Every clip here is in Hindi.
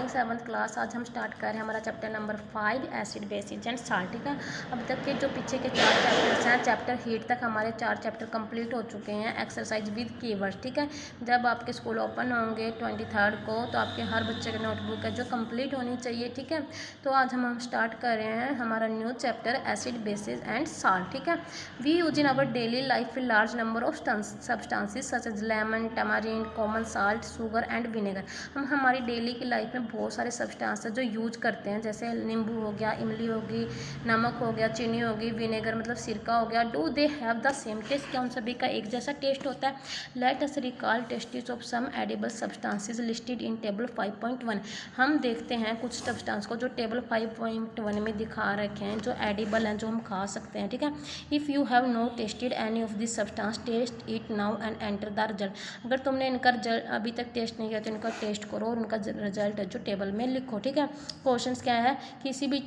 Morning 7th class. आज हम स्टार्ट कर रहे हैं हमारा chapter number 5 acid bases and salt. ठीक है, अब तक के जो पीछे के 4 चैप्टर्स हैं, चैप्टर हीट तक हमारे 4 चैप्टर कंप्लीट हो चुके हैं। Exercise with keywords. ठीक है, जब आपके स्कूल ओपन होंगे 23rd को तो आपके हर बच्चे की नोटबुक है जो कंप्लीट होनी चाहिए। ठीक है, तो आज हम स्टार्ट कर रहे हैं हमारा new chapter acid bases and salt. ठीक है, we use in our daily life large number of substances such as lemon, tamarind, common salt, sugar and vinegar. हम हमारी डेली की लाइफ में बहुत सारे सब्सटेंस है जो यूज करते हैं, जैसे नींबू हो गया, इमली होगी, नमक हो गया, चीनी होगी, विनेगर मतलब सिरका हो गया। Do they have the same taste? क्या उन सभी का एक जैसा टेस्ट होता है? Let us recall tastes of some edible substances listed in table 5.1। हम देखते हैं कुछ सब्सटेंस को जो टेबल 5.1 में दिखा रखे हैं, जो एडिबल हैं, जो हम खा सकते हैं। ठीक है, if you have no tested any of this substance taste it now and enter the result. अगर तुमने इनका रिजल्ट अभी तक टेस्ट नहीं किया तो इनका टेस्ट करो और उनका रिजल्ट जो टेबल में लिखो। ठीक है, क्वेश्चंस क्या है? किसी भी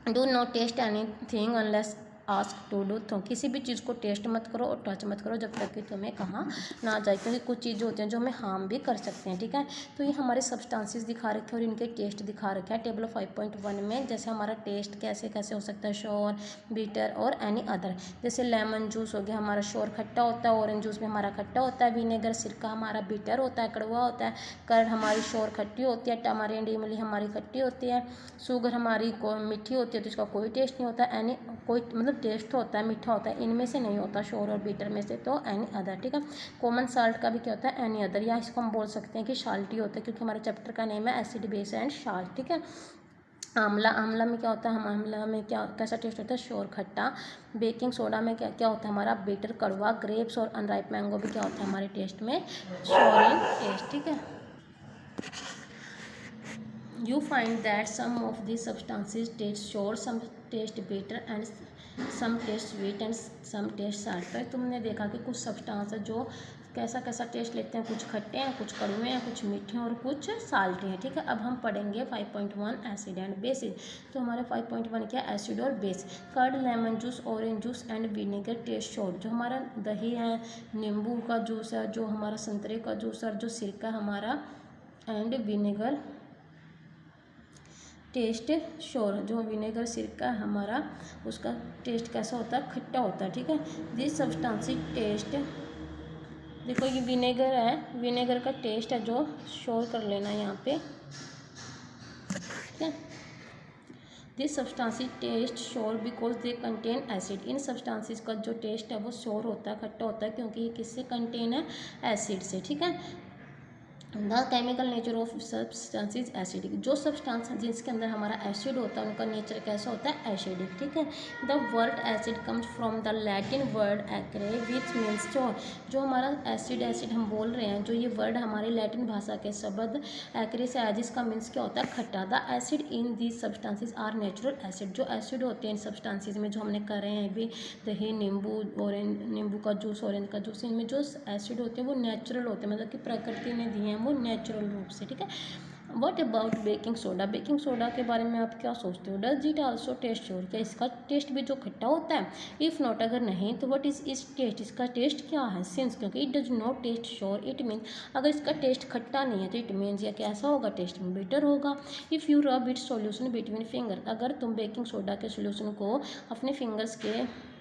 do not taste anything unless ask to do. तो किसी भी चीज़ को टेस्ट मत करो और टच मत करो जब तक कि तुम्हें कहा ना जाए, क्योंकि कुछ चीज़ें होती हैं जो हमें हार्म भी कर सकते हैं। ठीक है, तो ये हमारे सब्सटेंसेस दिखा रखे हैं और इनके टेस्ट दिखा रखे हैं टेबल 5.1 में। जैसे हमारा टेस्ट कैसे कैसे हो सकता है, श्योर, बीटर और एनी अदर। जैसे लेमन जूस हो गया हमारा श्योर खट्टा होता है, ऑरेंज जूस में हमारा खट्टा होता है, विनेगर सिरका हमारा बीटर होता है, कड़वा होता है, कर्ड हमारी श्योर खट्टी होती है, टमारिंड इमली हमारी खट्टी होती है, शुगर हमारी मीठी होती है तो इसका कोई टेस्ट नहीं होता। एनी कोई मतलब टेस्ट होता है, मीठा होता है, इनमें से नहीं होता, श्योर और बीटर में से, तो एनी अदर। ठीक है, कॉमन साल्ट का भी क्या होता है? एनी अदर, या इसको हम बोल सकते हैं कि साल्टी होता है, क्योंकि हमारे चैप्टर का नेम है एसिड बेस एंड साल्ट। ठीक है, आंवला, आंवला में क्या होता है? हम आंवला में क्या कैसा टेस्ट होता है? श्योर खट्टा। बेकिंग सोडा में क्या क्या होता है हमारा? बीटर कड़वा। ग्रेप्स और अनराइप मैंगो भी क्या होता है हमारे टेस्ट में? Sure in test. ठीक है, you find that some of these substances taste sour, some taste bitter and some taste sweet and some taste salt। तो तुमने देखा कि कुछ सब्सटेंस है जो कैसा कैसा टेस्ट लेते हैं, कुछ खट्टे हैं, कुछ कड़वे हैं, कुछ मीठे हैं और कुछ साल्टी हैं। ठीक है, अब हम पढ़ेंगे 5.1 एसिड एंड बेसिस। तो हमारे 5.1 क्या? एसिड और base. Curd, lemon juice, orange juice and vinegar taste sour. जो हमारा दही है, नींबू का जूस है, जो हमारा संतरे का जूस है, जो सिरका हमारा एंड विनेगर टेस्ट श्योर। जो विनेगर सिरका है हमारा, उसका टेस्ट कैसा होता है? खट्टा होता है। ठीक है, दिस सब्सटेंस टेस्ट, देखो ये विनेगर है, विनेगर का टेस्ट है जो श्योर कर लेना यहाँ पे। ठीक है, this substance taste sour because they contain acid. इन सब्सटेंसेस का जो टेस्ट है वो श्योर होता है, खट्टा होता है, क्योंकि ये किससे कंटेन है? एसिड से। ठीक है, the chemical nature of substances acidic. जो सब्सटेंस जिसके अंदर हमारा एसिड होता है उनका नेचर कैसा होता है? एसिडिक। ठीक है, the word acid comes from the Latin word acere which means sour. जो हमारा एसिड एसिड हम बोल रहे हैं, जो ये वर्ड हमारी लैटिन भाषा के शब्द एक्रे से आया, जिसका मीन्स क्या होता है? खट्टा। The acid in these substances are natural acid. जो एसिड होते हैं इन सब्सटेंसेस में, जो हमने करे हैं अभी, दही, नींबू, ऑरेंज, नींबू का जूस, ऑरेंज का जूस, इनमें जो एसिड होते हैं वो नेचुरल होते हैं, मतलब कि प्रकृति ने दिए हैं वो नेचुरल रूप से। ठीक है, what about baking soda? Baking soda के बारे में आप क्या सोचते हो? Does it also taste sour? क्या इसका टेस्ट भी जो खट्टा होता है? इफ़ नॉट, अगर नहीं तो वट इज इस टेस्ट, इसका टेस्ट क्या है? सिंस क्योंकि it does not taste sour it means, अगर इसका टेस्ट खट्टा नहीं है तो इट मीन्स या कैसा होगा? टेस्ट में बेटर होगा। If you rub it solution between finger, अगर तुम बेकिंग सोडा के सोल्यूशन को अपने फिंगर्स के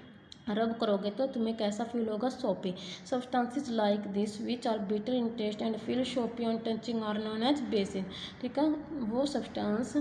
रब करोगे तो तुम्हें कैसा फील होगा? Soapy. Substances like this which are bitter in taste and feel soapy on touching are known as bases. ठीक है, वो सब्सटेंस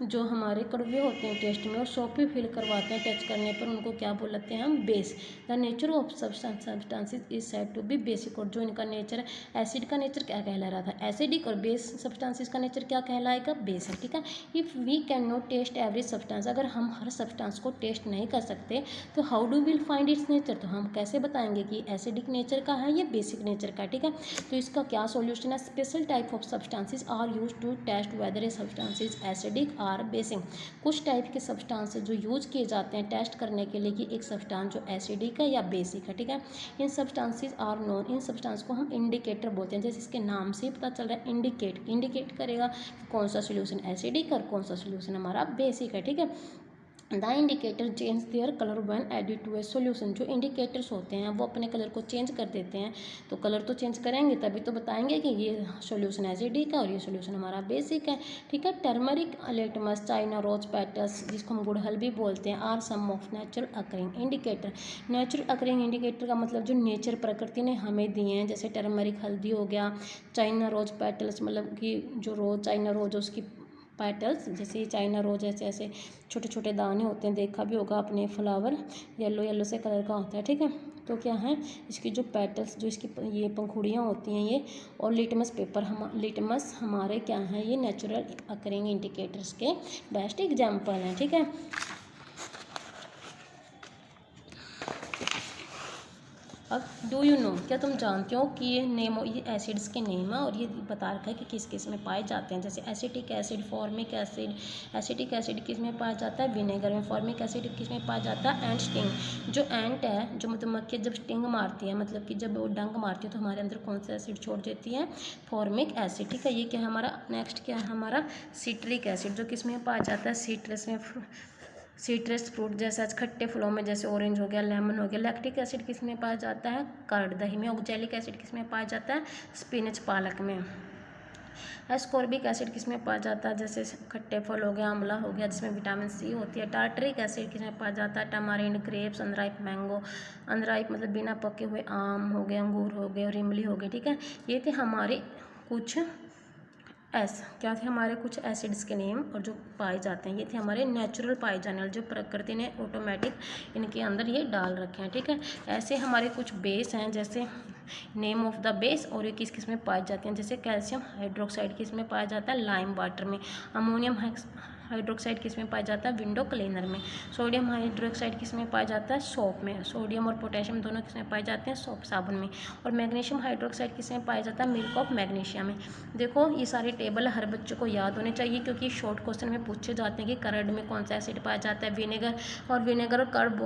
जो हमारे कड़वे होते हैं टेस्ट में और सोपी फील करवाते हैं टच करने पर, उनको क्या बोलते हैं हम? Base. The nature of substances is said to be basic. और जो इनका नेचर है, एसिड का नेचर क्या कहला रहा था? एसिडिक। और बेस सब्सटेंसेस का नेचर क्या कहलाएगा? बेस है। ठीक है, if we can not taste every substance, अगर हम हर सब्सटेंस को टेस्ट नहीं कर सकते तो how do will find its nature? तो हम कैसे बताएंगे कि एसिडिक नेचर का है या बेसिक नेचर का? ठीक है, तो इसका क्या सॉल्यूशन है? Special type of substances are use to test whether a substances acidic or basic. कुछ टाइप के सब्सटेंस जो यूज किए जाते हैं टेस्ट करने के लिए कि एक सब्सटेंस जो एसिडिक है या बेसिक है। ठीक है, इन सब्सटेंसेस आर नोन, इन सब्सटेंस को हम इंडिकेटर बोलते हैं। जैसे इसके नाम से ही पता चल रहा है, इंडिकेट करेगा कि कौन सा सोल्यूशन एसिडिक और कौन सा सोल्यूशन हमारा बेसिक है। ठीक है, the indicator change their colour when added to a solution. जो इंडिकेटर्स होते हैं वो अपने कलर को चेंज कर देते हैं, तो कलर तो चेंज करेंगे तभी तो बताएंगे कि ये सोल्यूशन एसिडिक है और ये सोल्यूशन हमारा बेसिक है, ठीक है। Turmeric, litmus, china rose petals, जिसको हम गुड़हल भी बोलते हैं, are some of natural occurring indicator. Natural occurring indicator का मतलब जो नेचर प्रकृति ने हमें दिए हैं, जैसे टर्मरिक हल्दी हो गया, चाइना रोज पेटल्स मतलब कि जो रोज चाइना रोज उसकी पेटल्स, जैसे चाइना रोज ऐसे ऐसे छोटे छोटे दाने होते हैं, देखा भी होगा अपने, फ्लावर येलो येलो से कलर का होता है, ठीक है। तो क्या है इसकी जो पेटल्स, जो इसकी ये पंखुड़ियाँ होती हैं ये, और लिटमस पेपर लिटमस हमारे क्या हैं, ये नेचुरल अकरिंग इंडिकेटर्स के बेस्ट एग्जाम्पल हैं, ठीक है। अब डू यू नो, क्या तुम जानते हो कि ये एसिड्स के नेम है और ये बता रखा है कि किस किस में पाए जाते हैं। जैसे acetic acid, formic acid. Acetic acid किस में पाया जाता है, विनेगर में। फॉर्मिक एसिड किस में पाया जाता है, एंट स्टिंग। जो एंट है, जो मधुमक्खी जब स्टिंग मारती है, मतलब कि जब वो डंक मारती है तो हमारे अंदर कौन सा एसिड छोड़ देती है, फॉर्मिक एसिड, ठीक है। ये क्या हमारा नेक्स्ट क्या है हमारा सिट्रिक एसिड, जो किस में पाया जाता है, सिट्रस में। सिट्रस फ्रूट जैसे आज खट्टे फलों में, जैसे ऑरेंज हो गया, लेमन हो गया। लैक्टिक एसिड किस में पाया जाता है, कर्ड दही में। ऑक्जेलिक एसिड किस में पाया जाता है, स्पिनच पालक में। एस्कॉर्बिक एसिड किस में पाया जाता है, जैसे खट्टे फल हो गया, आंवला हो गया, जिसमें विटामिन सी होती है। टार्टरिक एसिड किस में पाया जाता है, टमारिंड, ग्रेप्स, अनराइप मैंगो। अनराइप मतलब बिना पके हुए आम हो गए, अंगूर हो गए और इमली हो गई, ठीक है। ये थे हमारे कुछ क्या थे हमारे कुछ एसिड्स के नेम और जो पाए जाते हैं। ये थे हमारे नेचुरल पाए जाने वाले, जो प्रकृति ने ऑटोमेटिक इनके अंदर ये डाल रखे हैं, ठीक है। ऐसे हमारे कुछ बेस हैं, जैसे नेम ऑफ द बेस, और ये किस किस में पाए जाते हैं। जैसे कैल्शियम हाइड्रोक्साइड किस में पाया जाता है, लाइम वाटर में। अमोनियम हाइड्रोक्साइड किस में पाया जाता है, विंडो क्लीनर में। सोडियम हाइड्रोक्साइड किस में पाया जाता है, सोप में। सोडियम और पोटेशियम दोनों किस में पाए जाते हैं, सोप साबुन में। और मैग्नीशियम हाइड्रोक्साइड किस में पाया जाता है, मिल्क ऑफ मैग्नीशिया में। देखो ये सारी टेबल हर बच्चे को याद होने चाहिए, क्योंकि शॉर्ट क्वेश्चन में पूछे जाते हैं कि कर्ड में कौन सा एसिड पाया जाता है, विनेगर। और विनेगर और कर्ड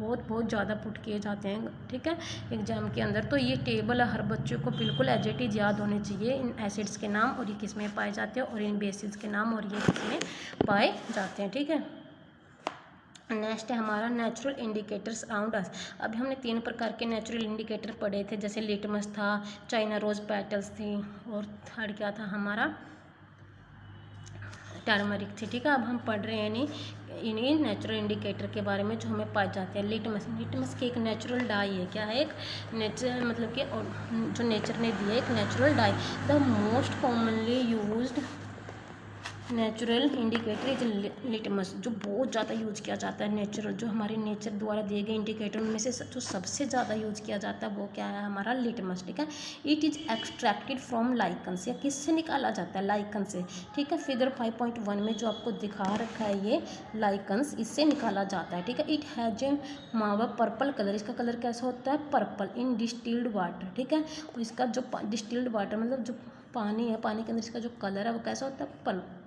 बहुत ज़्यादा पुट किए जाते हैं, ठीक है, एग्जाम के अंदर। तो ये टेबल हर बच्चे को बिल्कुल एज इट इज़ याद होने चाहिए, इन एसिड्स के नाम और ये किस में पाए जाते हैं, और इन बेसिस के नाम और ये किस में पाए जाते हैं, ठीक है। नेक्स्ट है हमारा नेचुरल इंडिकेटर्स अराउंड अस। अभी हमने 3 प्रकार के नेचुरल इंडिकेटर पढ़े थे, जैसे लिटमस था, चाइना रोज पेटल्स थी, और थर्ड क्या था हमारा, टर्मरिक थी, ठीक है। अब हम पढ़ रहे हैं इन्हीं नेचुरल इंडिकेटर के बारे में जो हमें पाए जाते हैं। लिटमस की एक नेचुरल डाई है, क्या है, एक नेचर मतलब कि जो नेचर ने दिया एक natural die. The most commonly used natural indicator is litmus, जो बहुत ज़्यादा यूज किया जाता है नेचुरल, जो हमारे नेचर द्वारा दिए गए इंडिकेटर उनमें से जो सबसे ज़्यादा यूज किया जाता है वो क्या है हमारा, लिटमस, ठीक है। It is extracted from lichens, या किससे निकाला जाता है, लाइकन से, ठीक है। फिगर 5.1 में जो आपको दिखा रखा है ये लाइकन्स, इससे निकाला जाता है, ठीक है। इट हैज ए मावा पर्पल कलर, इसका कलर कैसा होता है, पर्पल, इन डिस्टिल्ड वाटर, ठीक है। और इसका जो डिस्टिल्ड वाटर मतलब जो पानी है, पानी के अंदर इसका जो कलर है वो कैसा होता है,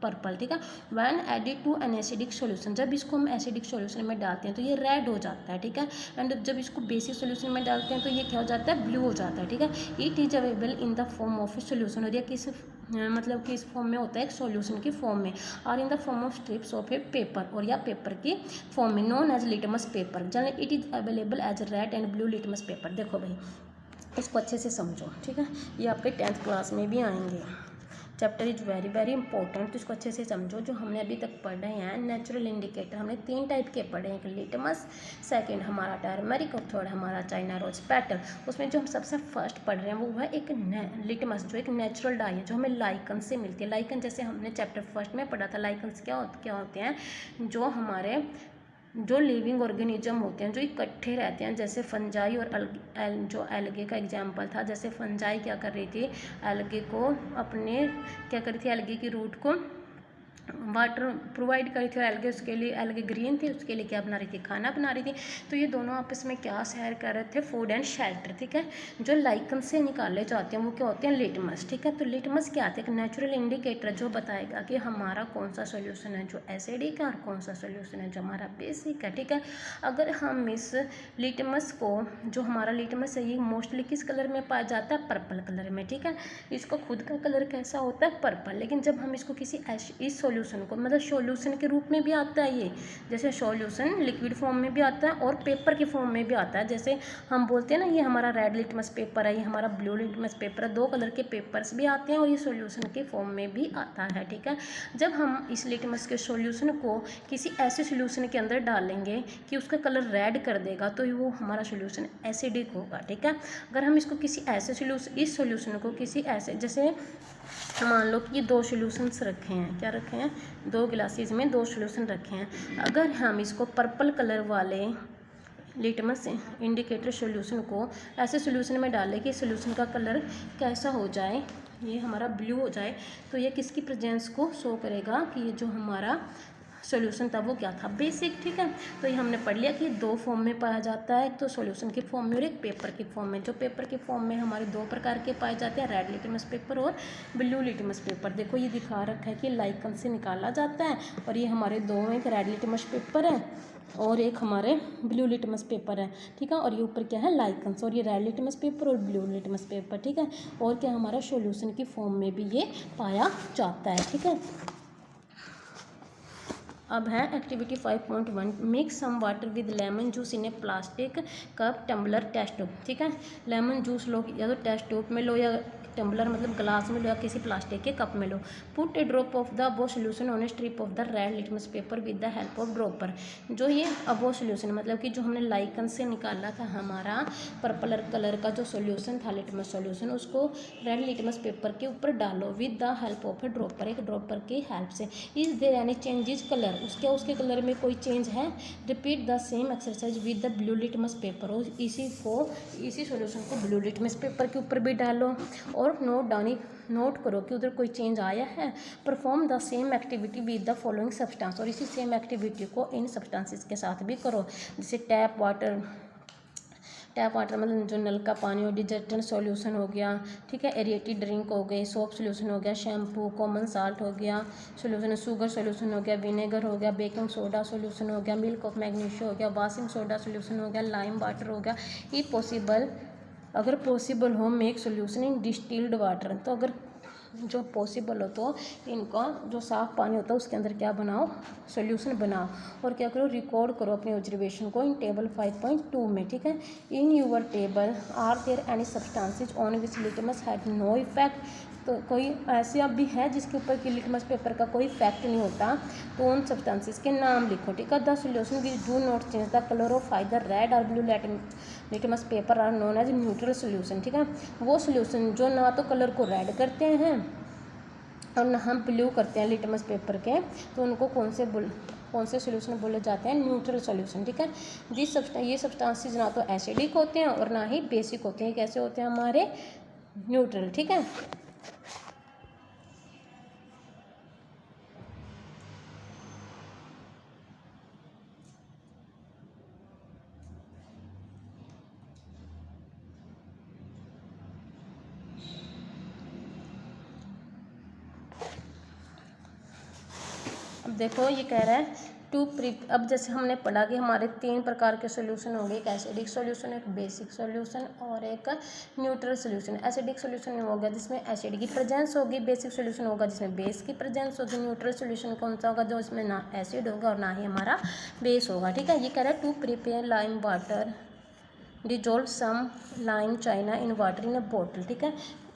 पर्पल, ठीक है। When added to an acidic solution, जब इसको हम एसिडिक सॉल्यूशन में डालते हैं तो ये रेड हो जाता है, ठीक है। एंड जब इसको बेसिक सॉल्यूशन में डालते हैं तो ये क्या हो जाता है, ब्लू हो जाता है, ठीक है। It is available in the form of A solution, और ये किस मतलब कि इस फॉर्म में होता है, एक सॉल्यूशन की फॉर्म में, और in the form of strips of a paper, और या पेपर की फॉर्म में, known as litmus paper. Generally it is available as red and blue litmus paper. देखो भाई इसको अच्छे से समझो, ठीक है, ये आपके 10th क्लास में भी आएंगे। Chapter is very very important, तो इसको अच्छे से समझो। जो हमने अभी तक पढ़े हैं नेचुरल इंडिकेटर, हमने 3 टाइप के पढ़े हैं, एक लिटमस, सेकंड हमारा टर्मरिक, और थर्ड हमारा चाइना रोज पेटल। उसमें जो हम सबसे फर्स्ट पढ़ रहे हैं वो है एक लिटमस, जो एक नेचुरल डाई है, जो हमें लाइकन से मिलती है। लाइकन जैसे हमने चैप्टर फर्स्ट में पढ़ा था, लाइकन्स क्या होते हैं, जो हमारे जो लिविंग ऑर्गेनिज्म होते हैं जो इकट्ठे रहते हैं, जैसे फंजाई और जो एल्गे का एग्जाम्पल था। जैसे फंजाई क्या कर रही थी, एल्गे को अपने क्या कर रही थी, एल्गे की रूट को वाटर प्रोवाइड करी थी, और एल्गे उसके लिए, एल्गे ग्रीन थी, उसके लिए क्या बना रही थी, खाना बना रही थी। तो ये दोनों आपस में क्या शेयर कर रहे थे, फूड एंड शेल्टर, ठीक है। जो लाइकन से निकाले जाते हैं वो क्या होते हैं, लिटमस, ठीक है। तो लिटमस क्या आते हैं, एक नेचुरल इंडिकेटर जो बताएगा कि हमारा कौन सा सोल्यूशन है जो एसिडिक है और कौन सा सोल्यूशन है जो हमारा बेसिक है, ठीक है। अगर हम इस लिटमस को, जो हमारा लिटमस है ये मोस्टली किस कलर में पाया जाता है, पर्पल कलर में, ठीक है। इसको खुद का कलर कैसा होता है, पर्पल। लेकिन जब हम इसको किसी इस सॉल्यूशन को, मतलब सॉल्यूशन के रूप में भी आता है ये, जैसे सॉल्यूशन लिक्विड फॉर्म में भी आता है और पेपर के फॉर्म में भी आता है। जैसे हम बोलते हैं ना ये हमारा रेड लिटमस पेपर है, ये हमारा ब्लू लिटमस पेपर है, 2 कलर के पेपर्स भी आते हैं और ये सॉल्यूशन के फॉर्म में भी आता है, ठीक है। जब हम इस लिटमस के सॉल्यूशन को किसी ऐसे सॉल्यूशन के अंदर डालेंगे कि उसका कलर रेड कर देगा तो वो हमारा सॉल्यूशन एसिडिक होगा, ठीक है। अगर हम इसको किसी ऐसे इस सॉल्यूशन को किसी ऐसे, जैसे मान लो कि ये 2 सॉल्यूशंस रखे हैं, क्या रखे हैं, 2 गिलासेस में 2 सॉल्यूशन रखे हैं। अगर हम इसको पर्पल कलर वाले लिटमस इंडिकेटर सॉल्यूशन को ऐसे सॉल्यूशन में डालें कि सॉल्यूशन का कलर कैसा हो जाए, ये हमारा ब्लू हो जाए, तो ये किसकी प्रेजेंस को शो करेगा कि ये जो हमारा सॉल्यूशन था वो क्या था, बेसिक, ठीक है। तो ये हमने पढ़ लिया कि 2 फॉर्म में पाया जाता है, एक तो सॉल्यूशन की फॉर्म में और एक पेपर की फॉर्म में। जो पेपर की फॉर्म में हमारे 2 प्रकार के पाए जाते हैं, रेड लिटमस पेपर और ब्लू लिटमस पेपर। देखो ये दिखा रखा है कि लाइकन से निकाला जाता है और ये हमारे 2 एक रेड लिटमस पेपर है और एक हमारे ब्लू लिटमस पेपर है, ठीक है। और ये ऊपर क्या है, लाइकन्स, और ये रेड लिटमस पेपर और ब्लू लिटमस पेपर, ठीक है। और क्या हमारा सॉल्यूशन की फॉर्म में भी ये पाया जाता है, ठीक है। अब है activity 5.1, mix some water with lemon juice in a plastic cup tumbler test tube, ठीक है। लेमन जूस लो या तो टेस्ट ट्यूब में लो या टम्बलर मतलब ग्लास में लो या किसी प्लास्टिक के कप में लो। Put a drop of the above solution on a strip of the red litmus paper with the help of dropper. जो ये अबो सोल्यूशन मतलब कि जो हमने लाइकन से निकाला था हमारा पर्पल कलर का जो सोल्यूशन था लिटमस सोल्यूशन, उसको रेड लिटमस पेपर के ऊपर डालो with the help of a dropper, एक ड्रॉपर की हेल्प से। Is there any changes colour, उसके कलर में कोई चेंज है। Repeat the same exercise with the blue litmus paper, और इसी सोल्यूशन को ब्लू लिटमस पेपर के ऊपर भी डालो और नोट करो कि उधर कोई चेंज आया है। Perform the same activity with the following substance, और इसी सेम एक्टिविटी को इन सब्सटेंसेस के साथ भी करो। जैसे टैप वाटर मतलब जो नल का पानी और डिटर्जेंट सॉल्यूशन हो गया, ठीक है। एरिएटेड ड्रिंक हो गई, सोप सॉल्यूशन हो गया, शैम्पू, कॉमन साल्ट हो गया सॉल्यूशन, शुगर सॉल्यूशन हो गया, विनेगर हो गया, बेकिंग सोडा सॉल्यूशन हो गया, मिल्क ऑफ मैग्नीशियम हो गया, वॉशिंग सोडा सॉल्यूशन हो गया, लाइम वाटर हो गया। ई पॉसिबल, अगर पॉसिबल हो make solution in distilled water, तो अगर जो पॉसिबल हो तो इनका जो साफ़ पानी होता है उसके अंदर क्या बनाओ, सॉल्यूशन बनाओ। और क्या करो, रिकॉर्ड करो अपने ऑब्जर्वेशन को इन टेबल 5.2 में, ठीक है। In your table are there any substances on which litmus had no effect, तो कोई ऐसे अब भी है जिसके ऊपर कि लिटमस पेपर का कोई इफेक्ट नहीं होता, तो उन सब्सटेंसेस के नाम लिखो, ठीक है। The solution which do not change the colour of either red और blue litmus paper are known as neutral solution, ठीक है। वो सॉल्यूशन जो ना तो कलर को रेड करते हैं और ना हम ब्लू करते हैं लिटमस पेपर के, तो उनको कौन से सॉल्यूशन बोले जाते हैं, न्यूट्रल सॉल्यूशन, ठीक है। ये सब्सटेंसेस ना तो एसिडिक होते हैं और ना ही बेसिक होते हैं, कैसे होते हैं हमारे, न्यूट्रल, ठीक है। अब देखो ये कह रहा है अब जैसे हमने पढ़ा कि हमारे 3 प्रकार के सॉल्यूशन होंगे, एक एसिडिक सॉल्यूशन, एक बेसिक सॉल्यूशन और एक न्यूट्रल सॉल्यूशन। एसिडिक सॉल्यूशन हो गया जिसमें एसिड की प्रेजेंस होगी, बेसिक सॉल्यूशन होगा जिसमें बेस की प्रेजेंस होगी, न्यूट्रल सॉल्यूशन कौन सा होगा, जो इसमें ना एसिड होगा और ना ही हमारा बेस होगा, ठीक है। ये कह रहा है to prepare lime water dissolve some lime चाइना in water in a bottle, ठीक है।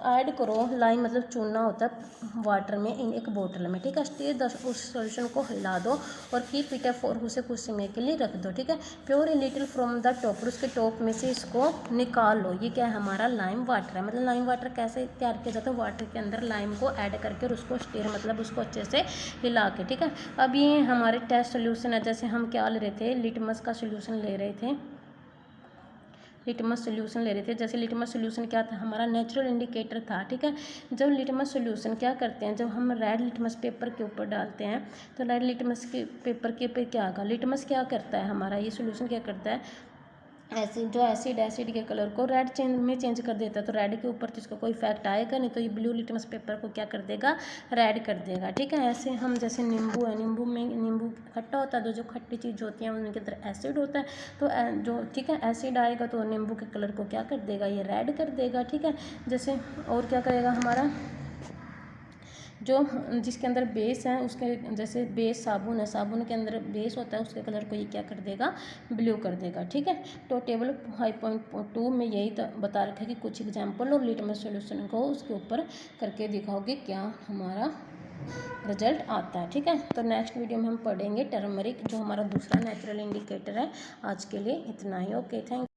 ऐड करो, लाइम मतलब चूना होता है वाटर में, इन एक बोतल में, ठीक है। स्टीर उस सॉल्यूशन को हिला दो और कीप इट फॉर उसे कुछ समय के लिए रख दो, ठीक है। Pure a little from the top, उसके टॉप में से इसको निकाल लो। ये क्या है, हमारा लाइम वाटर है। मतलब लाइम वाटर कैसे तैयार किया जाता है, वाटर के अंदर लाइम को ऐड करके और उसको स्टीर मतलब उसको अच्छे से हिला के, ठीक है। अब ये हमारे टेस्ट सोल्यूशन है, जैसे हम क्या ले रहे थे, लिटमस का सोल्यूशन ले रहे थे, लिटमस सोल्यूशन ले रहे थे। जैसे लिटमस सोल्यूशन क्या था, हमारा नेचुरल इंडिकेटर था, ठीक है। जब लिटमस सोल्यूशन क्या करते हैं, जब हम रेड लिटमस पेपर के ऊपर डालते हैं तो रेड लिटमस के पेपर के ऊपर क्या आगा, लिटमस क्या करता है, हमारा ये सोल्यूशन क्या करता है, एसिड के कलर को रेड चेंज कर देता है। तो रेड के ऊपर तो इसका कोई इफेक्ट आएगा नहीं, तो ये ब्लू लिटमस पेपर को क्या कर देगा, रेड कर देगा, ठीक है। ऐसे हम जैसे नींबू है, नींबू खट्टा होता है, तो जो खट्टी चीज़ होती है उनके अंदर एसिड होता है, तो जो ठीक है एसिड आएगा तो नींबू के कलर को क्या कर देगा, ये रेड कर देगा, ठीक है। जैसे और क्या करेगा हमारा, जो जिसके अंदर बेस है उसके, जैसे बेस साबुन है, साबुन के अंदर बेस होता है, उसके कलर को ये क्या कर देगा, ब्लू कर देगा। ठीक है, तो टेबल 5.2 में यही बता रखा है कि कुछ एग्जाम्पल और लिटमस सॉल्यूशन को उसके ऊपर करके दिखाओगे क्या हमारा रिजल्ट आता है। ठीक है, तो नेक्स्ट वीडियो में हम पढ़ेंगे टर्मरिक, जो हमारा दूसरा नेचुरल इंडिकेटर है। आज के लिए इतना ही। Okay, thank